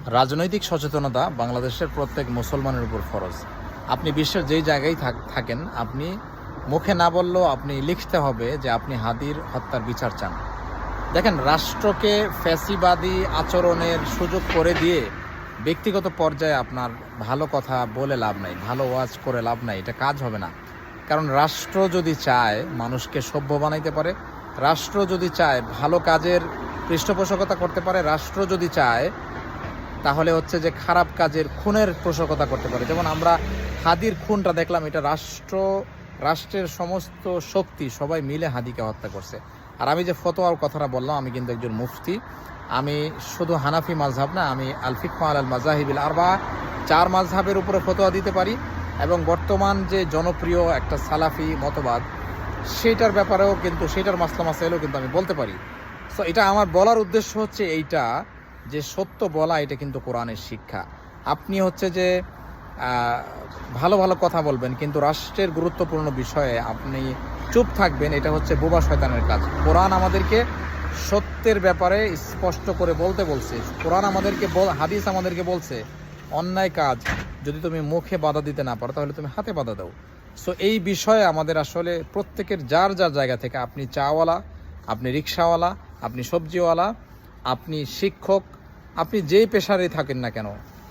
রাজনৈতিক সচেতনতা বাংলাদেশের প্রত্যেক মুসলমানের উপর ফরজ। আপনি বিশ্বের যেই জায়গায় থাকেন, আপনি মুখে না বললেও আপনি লিখতে হবে যে আপনি হাদির হত্যার বিচার চান। দেখেন, রাষ্ট্রকে ফ্যাসিবাদী আচরণের সুযোগ করে দিয়ে ব্যক্তিগত পর্যায়ে আপনার ভালো কথা বলে লাভ নাই, ভালো ওয়াজ করে লাভ নাই, এটা কাজ হবে না। কারণ রাষ্ট্র যদি চায় মানুষকে সভ্য বানাইতে পারে, রাষ্ট্র যদি চায় ভালো কাজের পৃষ্ঠপোষকতা করতে পারে, রাষ্ট্র যদি চায় তাহলে হচ্ছে যে খারাপ কাজের খুনের পোষকতা করতে পারে। যেমন আমরা হাদির খুনটা দেখলাম, এটা রাষ্ট্রের সমস্ত শক্তি সবাই মিলে হাদিকে হত্যা করছে। আর আমি যে ফতোয়ার কথাটা বললাম, আমি কিন্তু একজন মুফতি। আমি শুধু হানাফি মাযহাব না, আমি আল ফিকহু আলাল মাযাহিবিল আরবা, 4 মাযহাবের উপরে ফতোয়া দিতে পারি। এবং বর্তমান যে জনপ্রিয় একটা সালাফি মতবাদ, সেইটার ব্যাপারেও কিন্তু, সেইটার মাসলা মাসাইলও কিন্তু আমি বলতে পারি। সো এটা আমার বলার উদ্দেশ্য হচ্ছে এইটা, যে সত্য বলা এটা কিন্তু কোরআনের শিক্ষা। আপনি হচ্ছে যে ভালো ভালো কথা বলবেন, কিন্তু রাষ্ট্রের গুরুত্বপূর্ণ বিষয়ে আপনি চুপ থাকবেন, এটা হচ্ছে বোবা শয়তানের কাজ। কোরআন আমাদেরকে সত্যের ব্যাপারে স্পষ্ট করে বলতে বলছে। কোরআন আমাদেরকে হাদিস আমাদেরকে বলছে, অন্যায় কাজ যদি তুমি মুখে বাধা দিতে না পারো তাহলে তুমি হাতে বাধা দাও। সো এই বিষয়ে আমাদের আসলে প্রত্যেকের যার যার জায়গা থেকে, আপনি চাওয়ালা, আপনি রিক্সাওয়ালা, আপনি সবজিওয়ালা, আপনি শিক্ষক, আপনি যেই পেশারে থাকেন না কেন,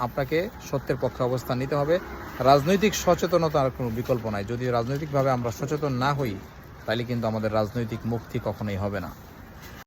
আপনাকে সত্যের পক্ষে অবস্থান নিতে হবে। রাজনৈতিক সচেতনতার কোনো বিকল্প নাই। যদি রাজনৈতিকভাবে আমরা সচেতন না হই, তাহলে কিন্তু আমাদের রাজনৈতিক মুক্তি কখনোই হবে না।